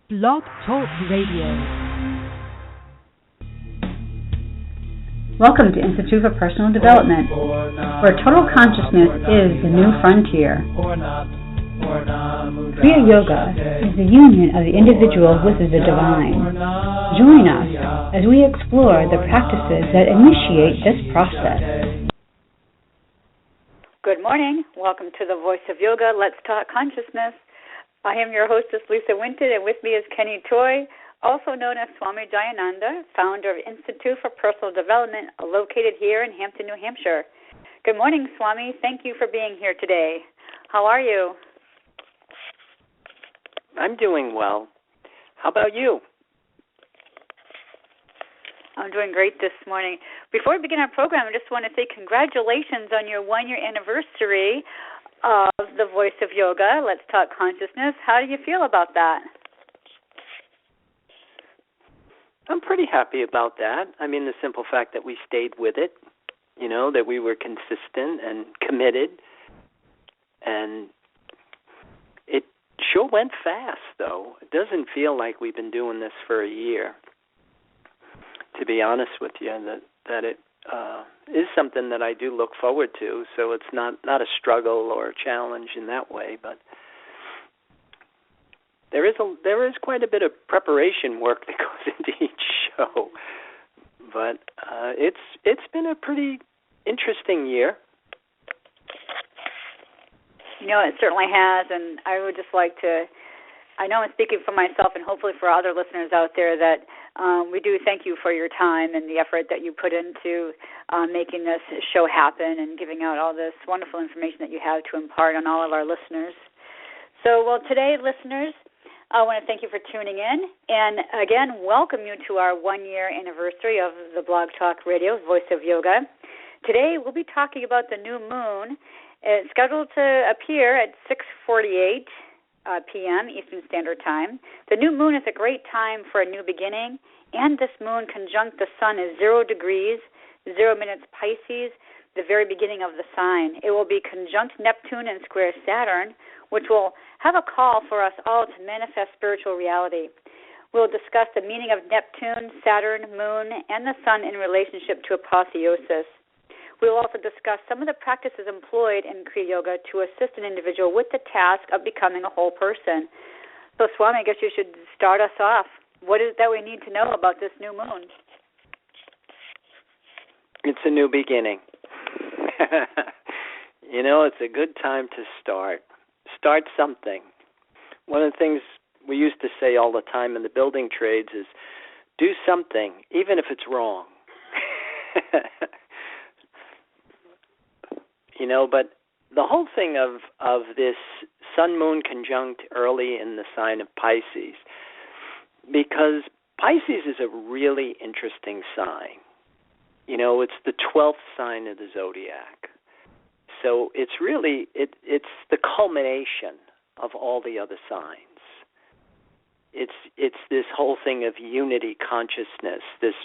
Blog Talk Radio. Welcome to Institute for Personal Development, where total consciousness is the new frontier. Kriya Yoga is the union of the individual with the divine. Join us as we explore the practices that initiate this process. Good morning. Welcome to the Voice of Yoga. Let's Talk Consciousness. I am your hostess, Lisa Winton, and with me is Kenny Toy, also known as Swami Jayananda, founder of Institute for Personal Development, located here in Hampton, New Hampshire. Good morning, Swami. Thank you for being here today. How are you? I'm doing well. How about you? I'm doing great this morning. Before we begin our program, I just want to say congratulations on your one-year anniversary of the Voice of Yoga. Let's Talk Consciousness. How do you feel about that? I'm pretty happy about that. I mean, the simple fact that we stayed with it, you know, that we were consistent and committed. And it sure went fast, though. It doesn't feel like we've been doing this for a year, to be honest with you, that it is something that I do look forward to. So it's not a struggle or a challenge in that way, but there is quite a bit of preparation work that goes into each show. But it's been a pretty interesting year. You know, it certainly has, and I would just like to, I know I'm speaking for myself and hopefully for other listeners out there that we do thank you for your time and the effort that you put into making this show happen and giving out all this wonderful information that you have to impart on all of our listeners. So, well, today, listeners, I want to thank you for tuning in and, again, welcome you to our one-year anniversary of the Blog Talk Radio, Voice of Yoga. Today, we'll be talking about the new moon. It's scheduled to appear at 6:48 p.m. Eastern Standard Time. The new moon is a great time for a new beginning, and this moon conjunct the sun is 0 degrees, 0 minutes Pisces, the very beginning of the sign. It will be conjunct Neptune and Square Saturn, which will have a call for us all to manifest spiritual reality. We'll discuss the meaning of Neptune, Saturn, Moon, and the Sun in relationship to Apotheosis. We will also discuss some of the practices employed in Kriya Yoga to assist an individual with the task of becoming a whole person. So, Swami, I guess you should start us off. What is it that we need to know about this new moon? It's a new beginning. You know, it's a good time to start. Start something. One of the things we used to say all the time in the building trades is do something, even if it's wrong. You know, but the whole thing of this sun-moon conjunct early in the sign of Pisces, because Pisces is a really interesting sign. You know, it's the 12th sign of the zodiac. So it's really, it's the culmination of all the other signs. It's this whole thing of unity consciousness, this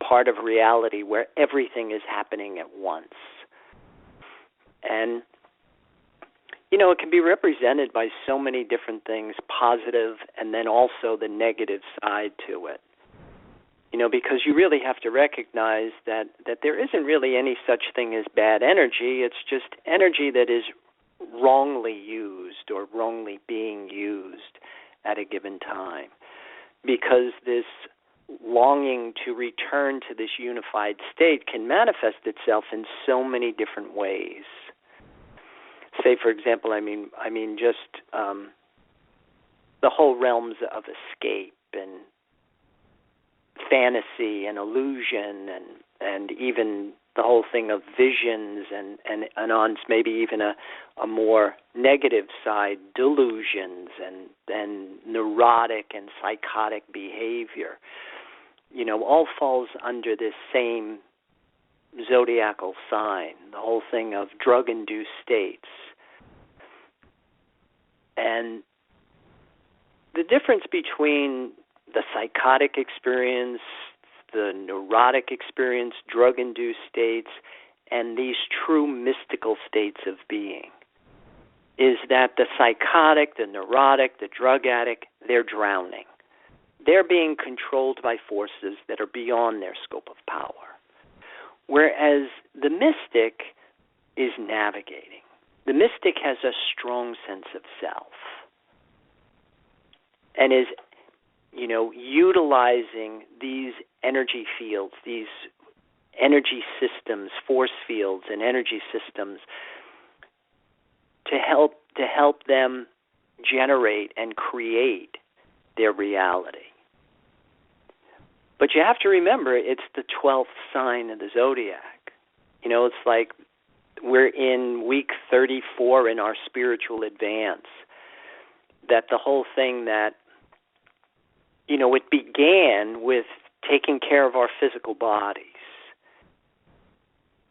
part of reality where everything is happening at once. And, you know, it can be represented by so many different things, positive and then also the negative side to it. You know, because you really have to recognize that there isn't really any such thing as bad energy. It's just energy that is wrongly used or wrongly being used at a given time. Because this longing to return to this unified state can manifest itself in so many different ways. Say, for example, I mean, just the whole realms of escape and fantasy and illusion and even the whole thing of visions and on maybe even a more negative side, delusions and neurotic and psychotic behavior, you know, all falls under this same zodiacal sign, the whole thing of drug-induced states. And the difference between the psychotic experience, the neurotic experience, drug-induced states, and these true mystical states of being is that the psychotic, the neurotic, the drug addict, they're drowning. they're being controlled by forces that are beyond their scope of power. Whereas the mystic is navigating. The mystic has a strong sense of self and is, utilizing these energy fields, these energy systems, force fields and energy systems to help them generate and create their reality. But you have to remember, it's the 12th sign of the zodiac. It's like we're in week 34 in our spiritual advance. That the whole thing that, it began with taking care of our physical bodies.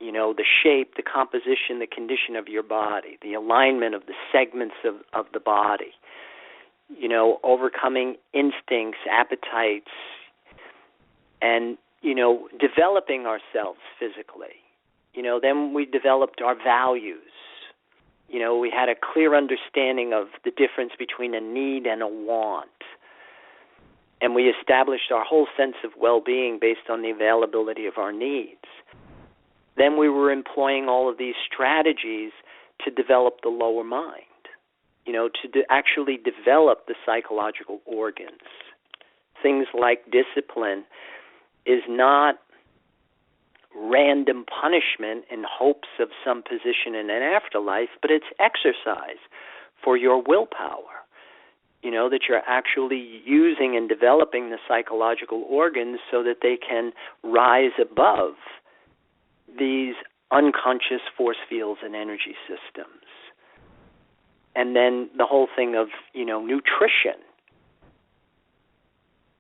The shape, the composition, the condition of your body, the alignment of the segments of the body, overcoming instincts, appetites, and, developing ourselves physically. Then we developed our values. We had a clear understanding of the difference between a need and a want. And we established our whole sense of well-being based on the availability of our needs. Then we were employing all of these strategies to develop the lower mind, to actually develop the psychological organs. Things like discipline is not random punishment in hopes of some position in an afterlife, but it's exercise for your willpower, that you're actually using and developing the psychological organs so that they can rise above these unconscious force fields and energy systems. And then the whole thing of, nutrition.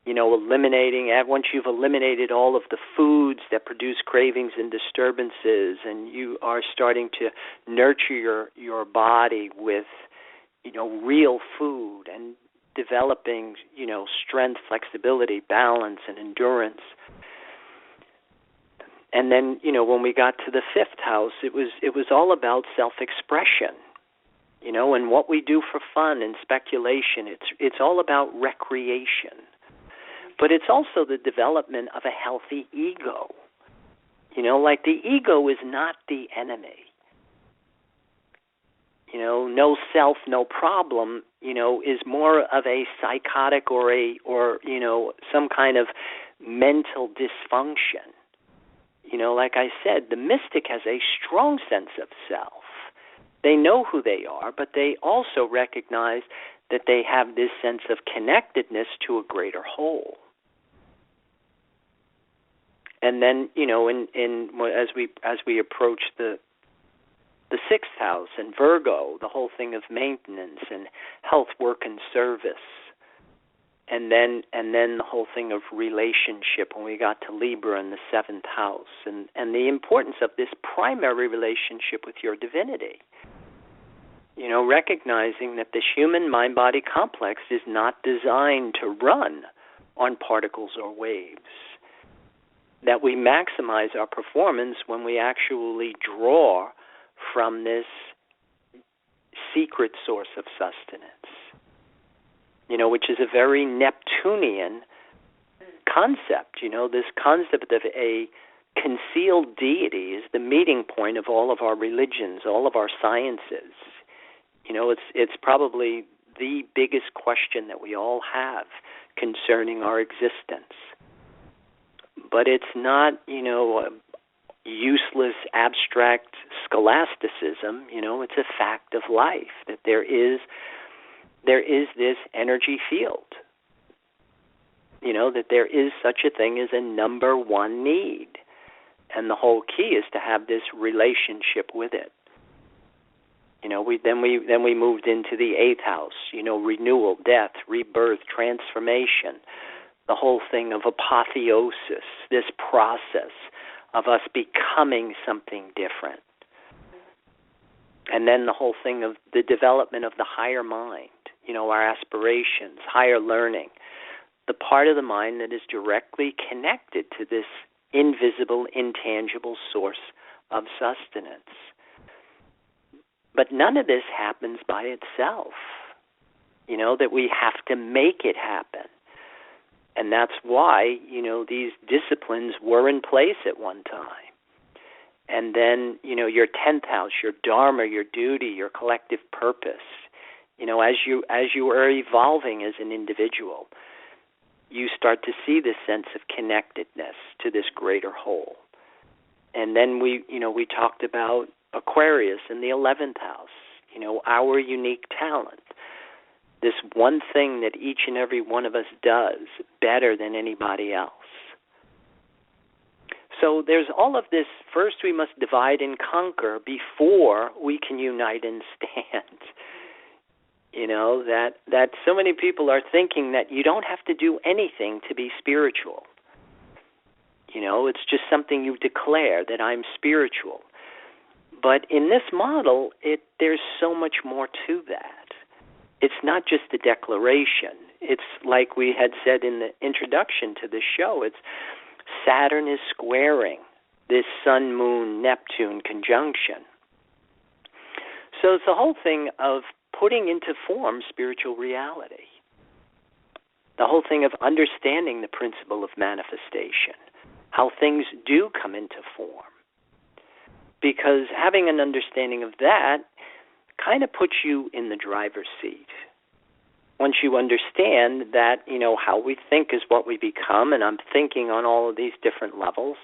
Eliminating, once you've eliminated all of the foods that produce cravings and disturbances, and you are starting to nurture your body with, real food and developing, strength, flexibility, balance, and endurance. And then, when we got to the 5th house, it was all about self-expression, and what we do for fun and speculation. It's all about recreation. But it's also the development of a healthy ego. Like the ego is not the enemy. No self, no problem, is more of a psychotic or some kind of mental dysfunction. Like I said, the mystic has a strong sense of self. They know who they are, but they also recognize that they have this sense of connectedness to a greater whole. And then, as we approach the 6th house and Virgo, the whole thing of maintenance and health, work, and service. And then the whole thing of relationship when we got to Libra in the 7th house, and the importance of this primary relationship with your divinity. Recognizing that this human mind-body complex is not designed to run on particles or waves. That we maximize our performance when we actually draw from this secret source of sustenance. Which is a very Neptunian concept. This concept of a concealed deity is the meeting point of all of our religions, all of our sciences. It's probably the biggest question that we all have concerning our existence. But it's not, a useless, abstract scholasticism. It's a fact of life that there is this energy field. That there is such a thing as a number one need. And the whole key is to have this relationship with it. We moved into the 8th house, renewal, death, rebirth, transformation, the whole thing of apotheosis, this process of us becoming something different. And then the whole thing of the development of the higher mind, our aspirations, higher learning, the part of the mind that is directly connected to this invisible, intangible source of sustenance. But none of this happens by itself, that we have to make it happen. And that's why, these disciplines were in place at one time. And then, your 10th house, your dharma, your duty, your collective purpose, as you are evolving as an individual, you start to see this sense of connectedness to this greater whole. And then we talked about Aquarius in the 11th house, our unique talent. This one thing that each and every one of us does better than anybody else. So there's all of this. First, we must divide and conquer before we can unite and stand. That so many people are thinking that you don't have to do anything to be spiritual. It's just something you declare that I'm spiritual. But in this model, there's so much more to that. It's not just a declaration. It's like we had said in the introduction to the show. It's Saturn is squaring this Sun-Moon Neptune conjunction. So it's the whole thing of putting into form spiritual reality. The whole thing of understanding the principle of manifestation, how things do come into form. Because having an understanding of that kind of puts you in the driver's seat. Once you understand that, how we think is what we become, and I'm thinking on all of these different levels,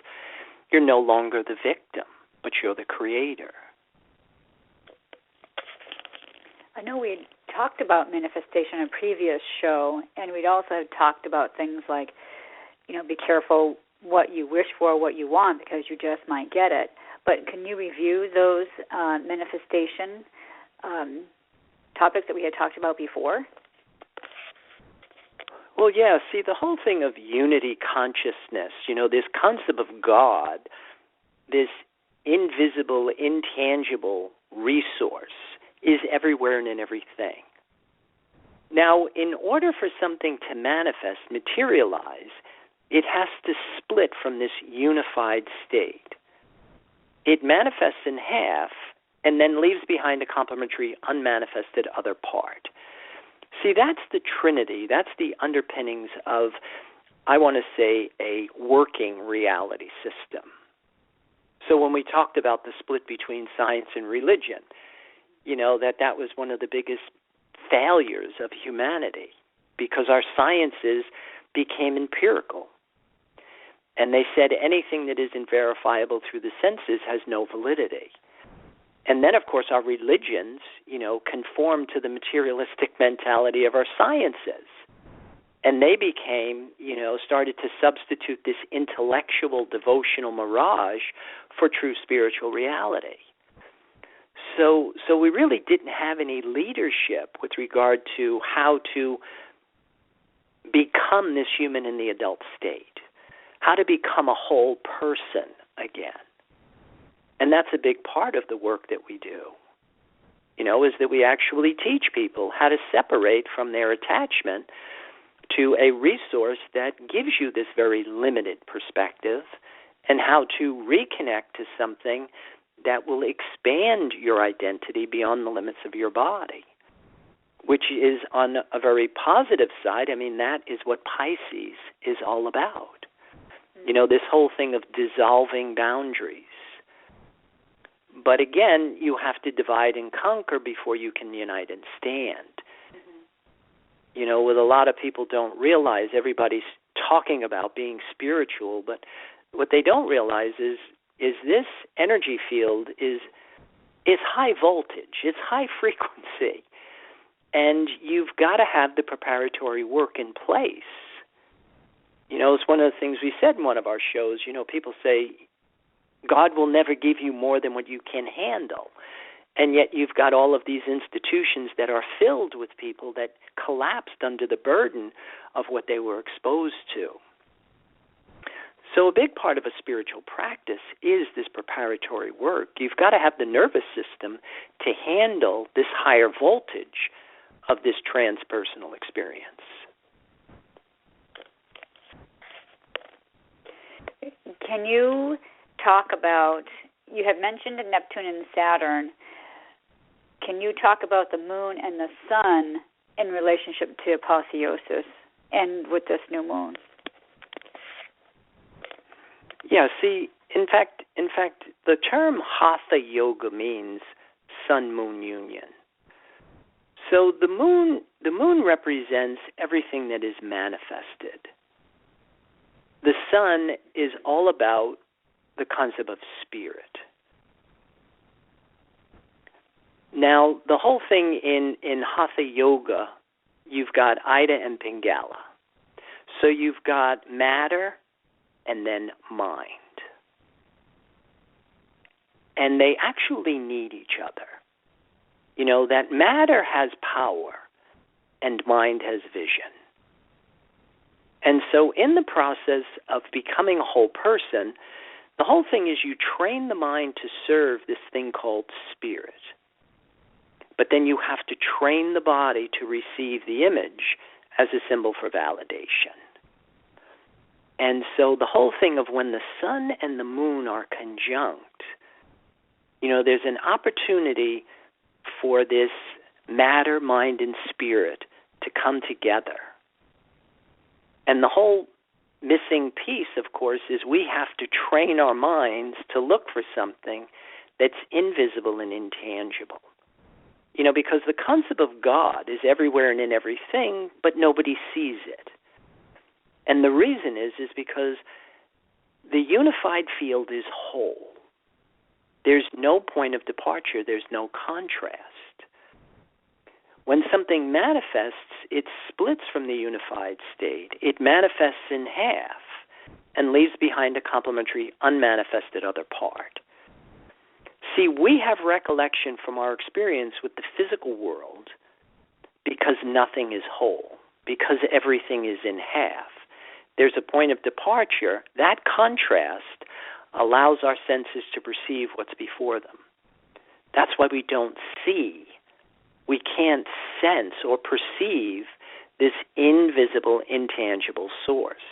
you're no longer the victim, but you're the creator. I know we talked about manifestation in a previous show, and we'd also talked about things like, be careful what you wish for, what you want, because you just might get it. But can you review those manifestation topics that we had talked about before? Well, yeah, see, the whole thing of unity consciousness, this concept of God, this invisible, intangible resource is everywhere and in everything. Now, in order for something to manifest, materialize, it has to split from this unified state. It manifests in half and then leaves behind a complementary, unmanifested other part. See, that's the Trinity. That's the underpinnings of, I want to say, a working reality system. So when we talked about the split between science and religion, that was one of the biggest failures of humanity because our sciences became empirical. And they said anything that isn't verifiable through the senses has no validity. And then, of course, our religions, conform to the materialistic mentality of our sciences. And they became, started to substitute this intellectual, devotional mirage for true spiritual reality. So we really didn't have any leadership with regard to how to become this human in the adult state, how to become a whole person again. And that's a big part of the work that we do, is that we actually teach people how to separate from their attachment to a resource that gives you this very limited perspective and how to reconnect to something that will expand your identity beyond the limits of your body, which is on a very positive side. I mean, that is what Pisces is all about. This whole thing of dissolving boundaries. But again, you have to divide and conquer before you can unite and stand. What a lot of people don't realize, everybody's talking about being spiritual, but what they don't realize is this energy field is high voltage, it's high frequency, and you've got to have the preparatory work in place. It's one of the things we said in one of our shows. People say, God will never give you more than what you can handle. And yet you've got all of these institutions that are filled with people that collapsed under the burden of what they were exposed to. So a big part of a spiritual practice is this preparatory work. You've got to have the nervous system to handle this higher voltage of this transpersonal experience. Can you talk about, you had mentioned Neptune and Saturn. Can you talk about the moon and the sun in relationship to apotheosis and with this new moon. Yeah, see, in fact, the term Hatha Yoga means sun-moon union. So the moon represents everything that is manifested. The sun is all about the concept of spirit. Now, the whole thing in Hatha Yoga, you've got Ida and Pingala. So you've got matter and then mind. And they actually need each other. You know, that matter has power and mind has vision. And so in the process of becoming a whole person, the whole thing is you train the mind to serve this thing called spirit. But then you have to train the body to receive the image as a symbol for validation. And so the whole thing of when the sun and the moon are conjunct, you know, there's an opportunity for this matter, mind, and spirit to come together. And the whole missing piece, of course, is we have to train our minds to look for something that's invisible and intangible. You know, because the concept of God is everywhere and in everything, but nobody sees it. And the reason is because the unified field is whole. There's no point of departure. There's no contrast. When something manifests, it splits from the unified state. It manifests in half and leaves behind a complementary, unmanifested other part. See, we have recollection from our experience with the physical world because nothing is whole, because everything is in half. There's a point of departure. That contrast allows our senses to perceive what's before them. That's why we don't see. We can't sense or perceive this invisible, intangible source.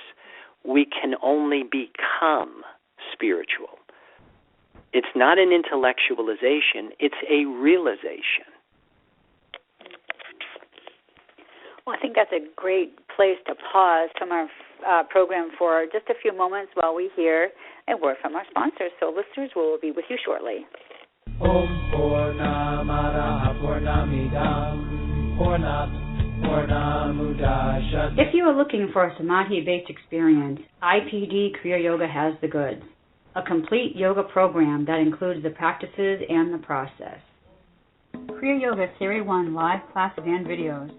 We can only become spiritual. It's not an intellectualization, it's a realization. Well, I think that's a great place to pause from our program for just a few moments while we hear a word from our sponsors. So listeners, we'll be with you shortly. If you are looking for a samadhi-based experience, IPD Kriya Yoga has the goods. A complete yoga program that includes the practices and the process. Kriya Yoga Series 1 live classes and videos.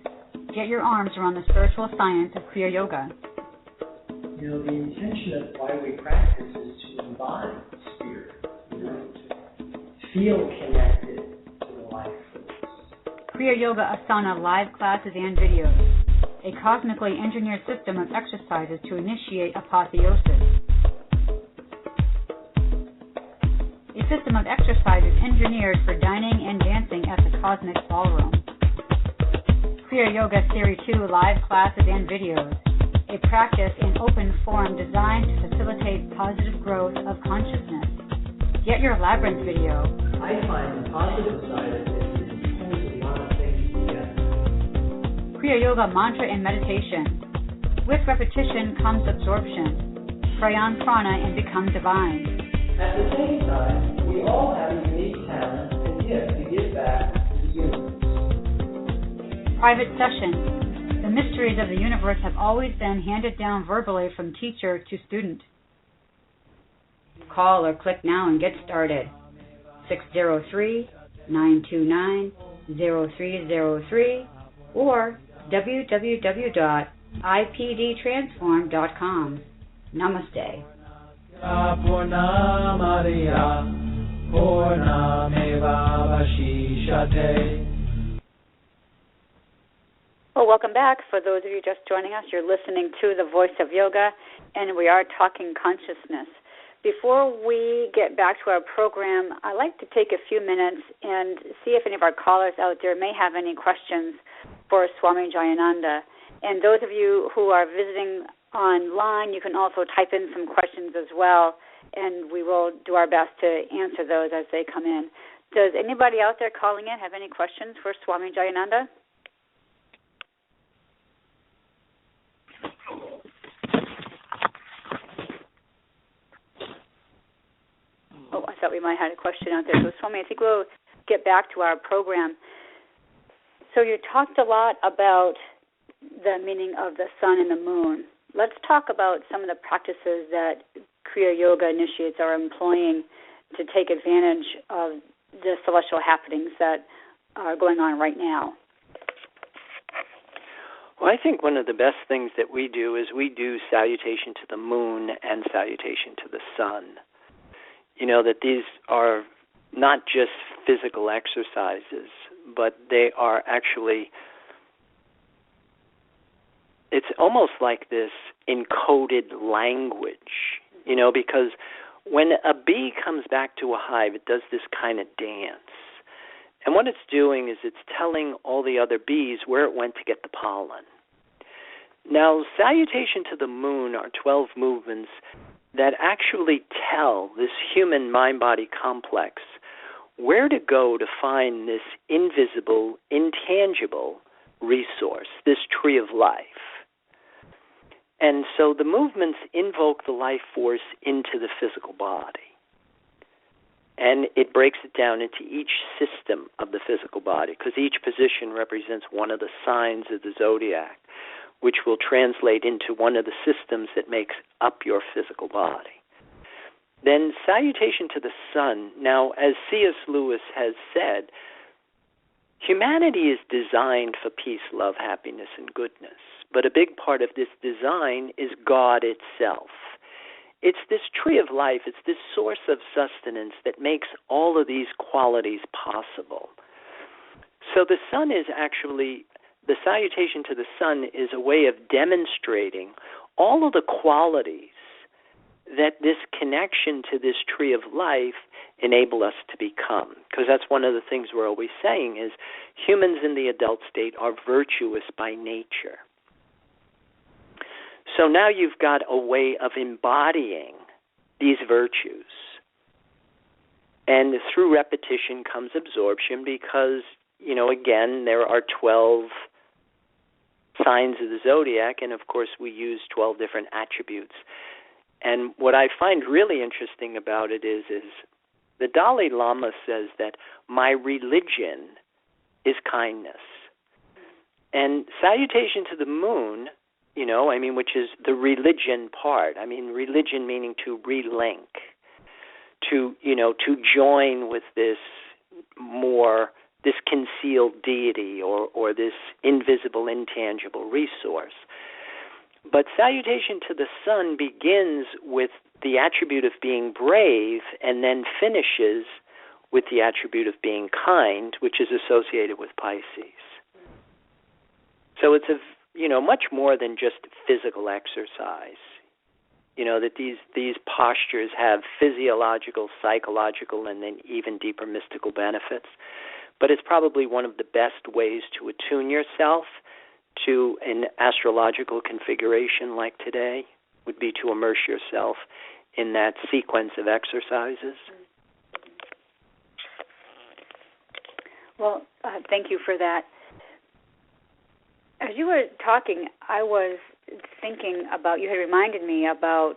Get your arms around the spiritual science of Kriya Yoga. You know, the intention of why we practice is to embody spirit, you know, to feel connected to the life force. Kriya Yoga Asana live classes and videos. A cosmically engineered system of exercises to initiate apotheosis. A system of exercises engineered for dining and dancing at the Cosmic Ballroom. Kriya Yoga Series 2 live classes and videos. A practice in open form designed to facilitate positive growth of consciousness. Get your Labyrinth video. I find the positive side of it is it pulls a lot of things together. Kriya Yoga Mantra and Meditation. With repetition comes absorption. Pray on prana and become divine. At the same time, we all have a unique talent and gift to give back to the universe. Private sessions. The mysteries of the universe have always been handed down verbally from teacher to student. Call or click now and get started. 603-929-0303 or www.ipdtransform.com. Namaste. Well, welcome back. For those of you just joining us, you're listening to The Voice of Yoga, and we are talking consciousness. Before we get back to our program, I'd like to take a few minutes and see if any of our callers out there may have any questions for Swami Jayananda. And those of you who are visiting online, you can also type in some questions as well, and we will do our best to answer those as they come in. Does anybody out there calling in have any questions for Swami Jayananda? thought we might have a question out there. So, Swami, I think we'll get back to our program. So you talked a lot about the meaning of the sun and the moon. Let's talk about some of the practices that Kriya Yoga initiates are employing to take advantage of the celestial happenings that are going on right now. Well, I think one of the best things that we do is we do salutation to the moon and salutation to the sun. You know, that these are not just physical exercises, but they are actually, it's almost like this encoded language, you know, because when a bee comes back to a hive, it does this kind of dance. And what it's doing is it's telling all the other bees where it went to get the pollen. Now, salutation to the moon are 12 movements that actually tell this human mind-body complex where to go to find this invisible, intangible resource, this tree of life. And so the movements invoke the life force into the physical body. And it breaks it down into each system of the physical body, because each position represents one of the signs of the zodiac, which will translate into one of the systems that makes up your physical body. Then salutation to the sun. Now, as C.S. Lewis has said, humanity is designed for peace, love, happiness, and goodness. But a big part of this design is God itself. It's this tree of life, it's this source of sustenance that makes all of these qualities possible. So the sun is actually, the salutation to the sun is a way of demonstrating all of the qualities that this connection to this tree of life enable us to become. Because that's one of the things we're always saying is humans in the adult state are virtuous by nature. So now you've got a way of embodying these virtues. And through repetition comes absorption because, you know, again, there are 12 signs of the zodiac, and of course we use 12 different attributes. And what I find really interesting about it is the Dalai Lama says that my religion is kindness. And salutation to the moon, you know, I mean, which is the religion part. I mean, religion meaning to relink, to, you know, to join with this more, this concealed deity or this invisible, intangible resource. But salutation to the sun begins with the attribute of being brave and then finishes with the attribute of being kind, which is associated with Pisces. So it's much more than just physical exercise. You know, that these postures have physiological, psychological, and then even deeper mystical benefits. But it's probably one of the best ways to attune yourself to an astrological configuration like today would be to immerse yourself in that sequence of exercises. Well, thank you for that. As you were talking, I was thinking about, you had reminded me about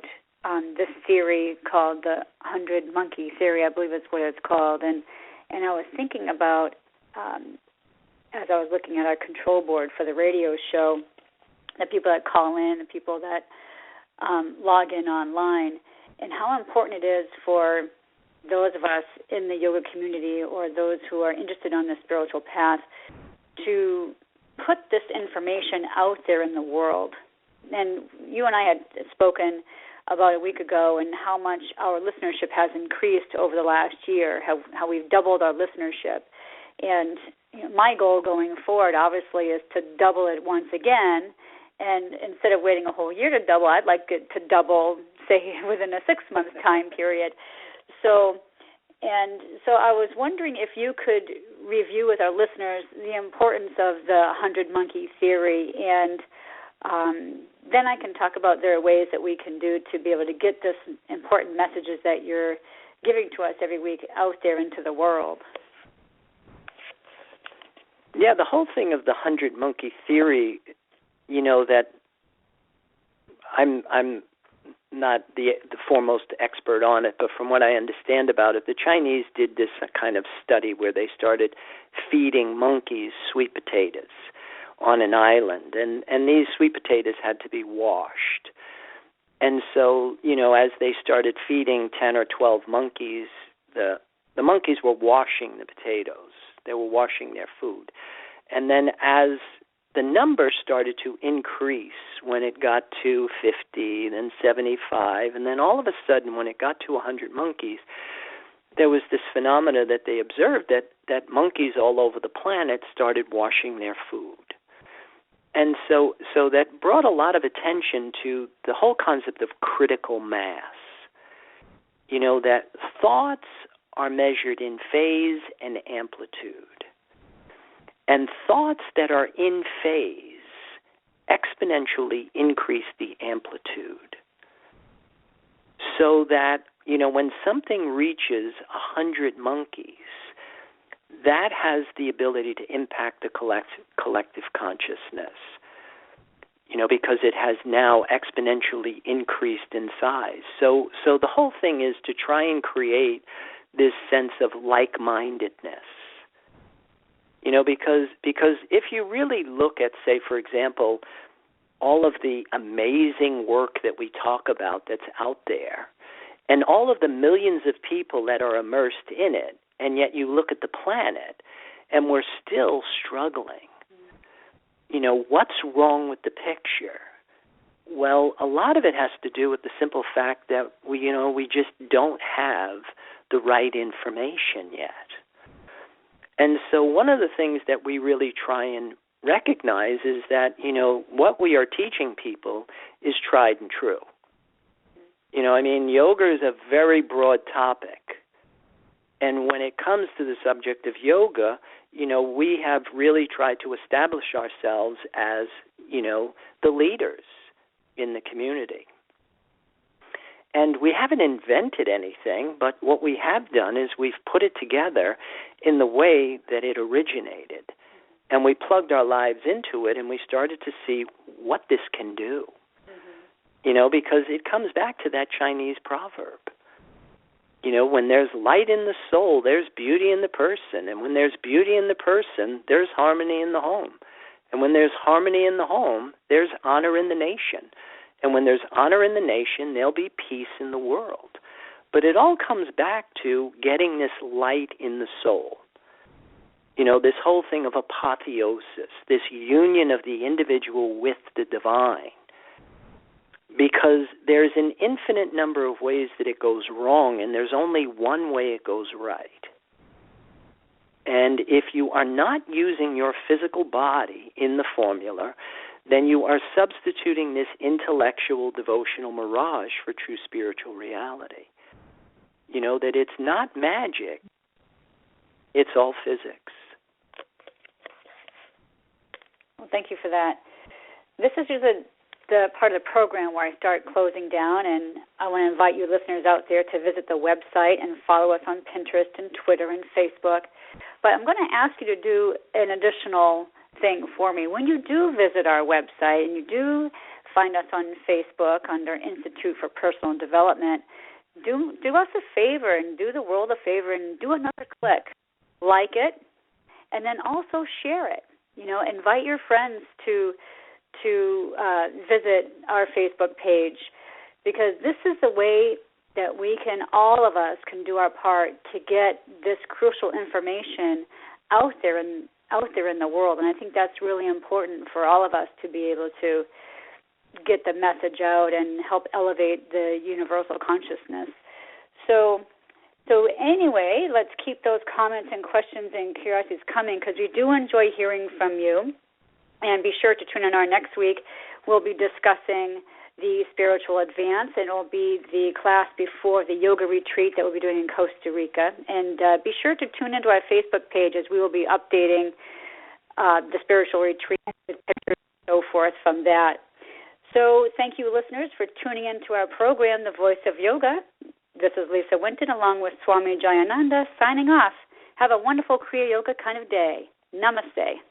this theory called the 100 Monkey Theory, I believe it's what it's called, and I was thinking about, as I was looking at our control board for the radio show, the people that call in, the people that log in online, and how important it is for those of us in the yoga community or those who are interested on the spiritual path to put this information out there in the world. And you and I had spoken about a week ago and how much our listenership has increased over the last year, how we've doubled our listenership. And my goal going forward, obviously, is to double it once again. And instead of waiting a whole year to double, I'd like it to double, say, within a 6-month time period. So I was wondering if you could review with our listeners the importance of the 100 Monkey Theory, and then I can talk about there are ways that we can do to be able to get this important messages that you're giving to us every week out there into the world. Yeah, the whole thing of the 100 Monkey Theory, you know, that I'm not the foremost expert on it, but from what I understand about it, the Chinese did this kind of study where they started feeding monkeys sweet potatoes on an island, and these sweet potatoes had to be washed. And so, as they started feeding 10 or 12 monkeys, the monkeys were washing the potatoes. They were washing their food. And then as the number started to increase, when it got to 50, then 75, and then all of a sudden when it got to 100 monkeys, there was this phenomena that they observed that monkeys all over the planet started washing their food. And so that brought a lot of attention to the whole concept of critical mass. That thoughts are measured in phase and amplitude. And thoughts that are in phase exponentially increase the amplitude. So that, when something reaches 100 monkeys, that has the ability to impact the collective consciousness, because it has now exponentially increased in size. So the whole thing is to try and create this sense of like-mindedness, because if you really look at, say, for example, all of the amazing work that we talk about that's out there, and all of the millions of people that are immersed in it, and yet you look at the planet, and we're still struggling. What's wrong with the picture? Well, a lot of it has to do with the simple fact that we just don't have the right information yet. And so one of the things that we really try and recognize is that, what we are teaching people is tried and true. Yoga is a very broad topic. And when it comes to the subject of yoga, we have really tried to establish ourselves as, the leaders in the community. And we haven't invented anything, but what we have done is we've put it together in the way that it originated. And we plugged our lives into it, and we started to see what this can do. Because it comes back to that Chinese proverb. When there's light in the soul, there's beauty in the person. And when there's beauty in the person, there's harmony in the home. And when there's harmony in the home, there's honor in the nation. And when there's honor in the nation, there'll be peace in the world. But it all comes back to getting this light in the soul. This whole thing of apotheosis, this union of the individual with the divine. Because there's an infinite number of ways that it goes wrong, and there's only one way it goes right. And if you are not using your physical body in the formula, then you are substituting this intellectual devotional mirage for true spiritual reality. That it's not magic, it's all physics. Well, thank you for that. This is just the part of the program where I start closing down, and I want to invite you listeners out there to visit the website and follow us on Pinterest and Twitter and Facebook. But I'm going to ask you to do an additional thing for me. When you do visit our website and you do find us on Facebook under Institute for Personal Development, do us a favor and do the world a favor and do another click. Like it, and then also share it. Invite your friends to visit our Facebook page, because this is the way that all of us can do our part to get this crucial information out there in the world. And I think that's really important for all of us to be able to get the message out and help elevate the universal consciousness. So anyway, let's keep those comments and questions and curiosities coming, because we do enjoy hearing from you. And be sure to tune in our next week. We'll be discussing the Spiritual Advance, and it will be the class before the yoga retreat that we'll be doing in Costa Rica. And be sure to tune into our Facebook page, as we will be updating the Spiritual Retreat and pictures and so forth from that. So thank you, listeners, for tuning into our program, The Voice of Yoga. This is Lisa Winton, along with Swami Jayananda, signing off. Have a wonderful Kriya Yoga kind of day. Namaste.